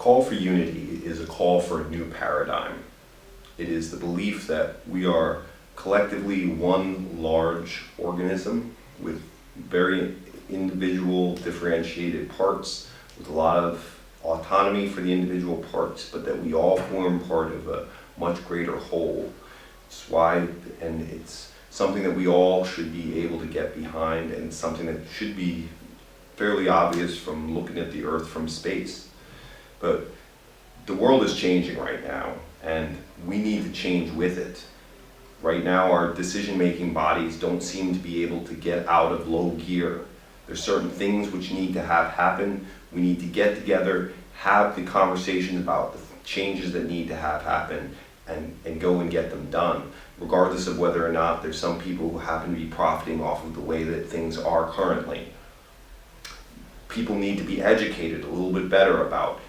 call for unity is a call for a new paradigm. It is the belief that we are collectively one large organism with very individual, differentiated parts, with a lot of autonomy for the individual parts, but that we all form part of a much greater whole. It's why, and it's something that we all should be able to get behind, and something that should be fairly obvious from looking at the Earth from space. But the world is changing right now, and we need to change with it. Right now, our decision-making bodies don't seem to be able to get out of low gear. There's certain things which need to have happen. We need to get together, have the conversations about the changes that need to have happen, and go and get them done, regardless of whether or not there's some people who happen to be profiting off of the way that things are currently. People need to be educated a little bit better about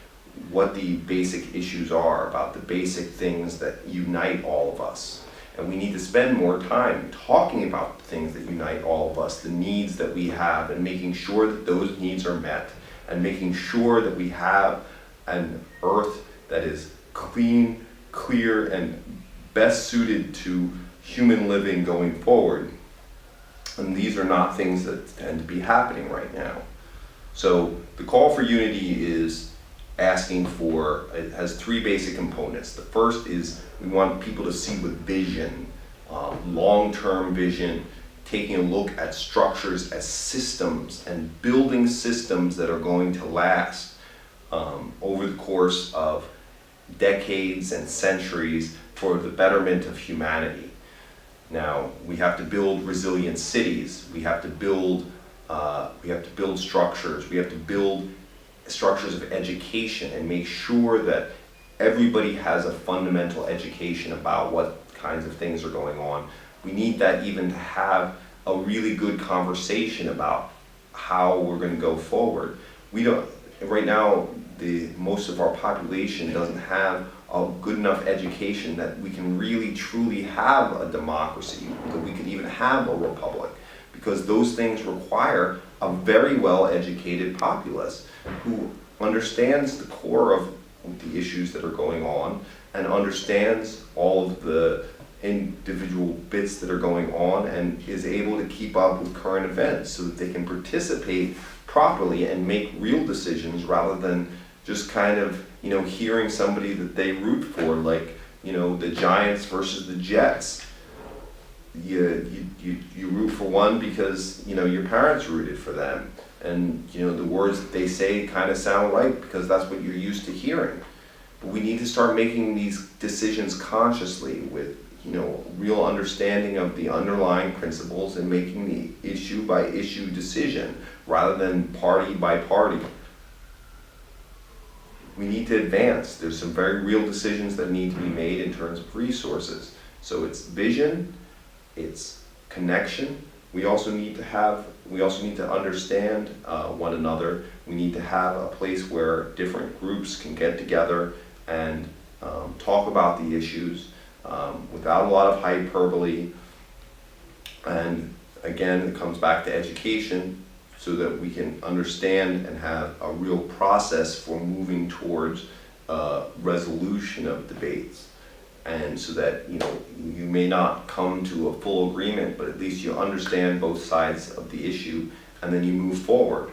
what the basic issues are, about the basic things that unite all of us. And we need to spend more time talking about the things that unite all of us, the needs that we have, and making sure that those needs are met, and making sure that we have an Earth that is clean, clear, and best suited to human living going forward. And these are not things that tend to be happening right now. So the call for unity is asking for, it has three basic components. The first is we want people to see with vision, long-term vision, taking a look at structures as systems and building systems that are going to last over the course of decades and centuries for the betterment of humanity. Now, we have to build resilient cities, we have to build structures, we have to build structures of education and make sure that everybody has a fundamental education about what kinds of things are going on. We need that even to have a really good conversation about how we're going to go forward. We don't, right now, most of our population doesn't have a good enough education that we can really truly have a democracy, that we could even have a republic, because those things require a very well-educated populace who understands the core of the issues that are going on and understands all of the individual bits that are going on and is able to keep up with current events so that they can participate properly and make real decisions rather than just kind of, hearing somebody that they root for, like, the Giants versus the Jets. You root for one because, your parents rooted for them. And, the words that they say kind of sound right because that's what you're used to hearing. But we need to start making these decisions consciously with, real understanding of the underlying principles and making the issue by issue decision rather than party by party. We need to advance. There's some very real decisions that need to be made in terms of resources. So it's vision, it's connection. We also need to understand one another. We need to have a place where different groups can get together and talk about the issues without a lot of hyperbole. And again, it comes back to education so that we can understand and have a real process for moving towards resolution of debates. And so that, you may not come to a full agreement, but at least you understand both sides of the issue, and then you move forward.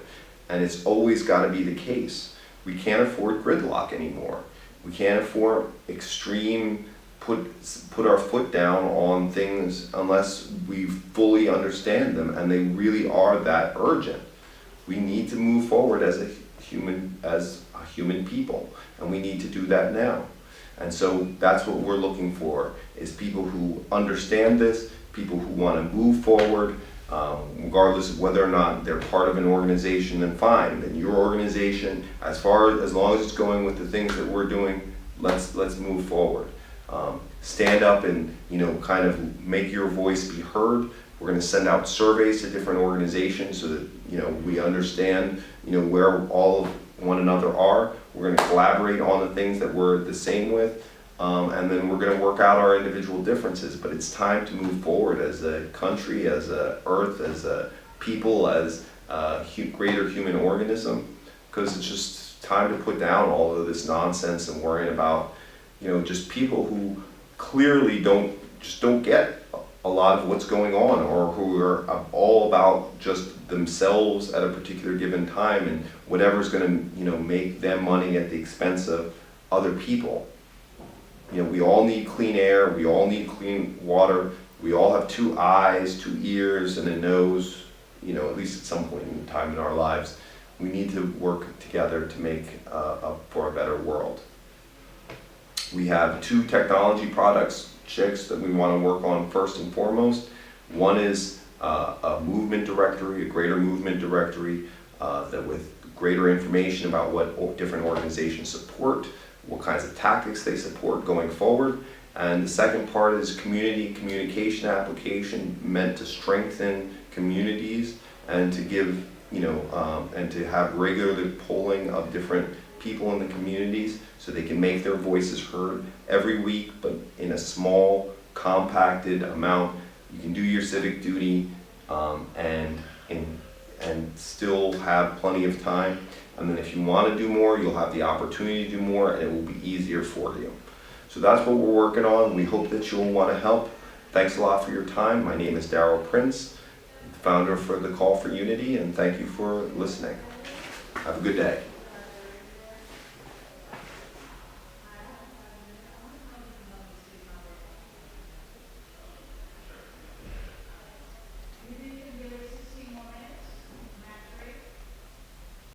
And it's always got to be the case. We can't afford gridlock anymore. We can't afford extreme put our foot down on things unless we fully understand them and they really are that urgent. We need to move forward as a human people, and we need to do that now. And so that's what we're looking for, is people who understand this, people who want to move forward, regardless of whether or not they're part of an organization, then fine. Then your organization, as long as it's going with the things that we're doing, let's move forward. Stand up and kind of make your voice be heard. We're going to send out surveys to different organizations so that we understand where all of one another are. We're going to collaborate on the things that we're the same with, and then we're going to work out our individual differences. But it's time to move forward as a country, as a Earth, as a people, as a greater human organism, because it's just time to put down all of this nonsense and worrying about, just people who clearly don't get a lot of what's going on, or who are all about just themselves at a particular given time and whatever's going to, make them money at the expense of other people. We all need clean air, we all need clean water, we all have 2 eyes, 2 ears, and a nose, at least at some point in time in our lives. We need to work together to make for a better world. We have 2 technology products, chicks, that we want to work on first and foremost. One is a movement directory, a greater movement directory, that with greater information about what different organizations support, what kinds of tactics they support going forward. And the second part is community communication application, meant to strengthen communities and to give, and to have regular polling of different people in the communities so they can make their voices heard every week, but in a small, compacted amount. You can do your civic duty and still have plenty of time. And then if you want to do more, you'll have the opportunity to do more, and it will be easier for you. So that's what we're working on. We hope that you'll want to help. Thanks a lot for your time. My name is Darryl Prince, founder for the Call for Unity, and thank you for listening. Have a good day.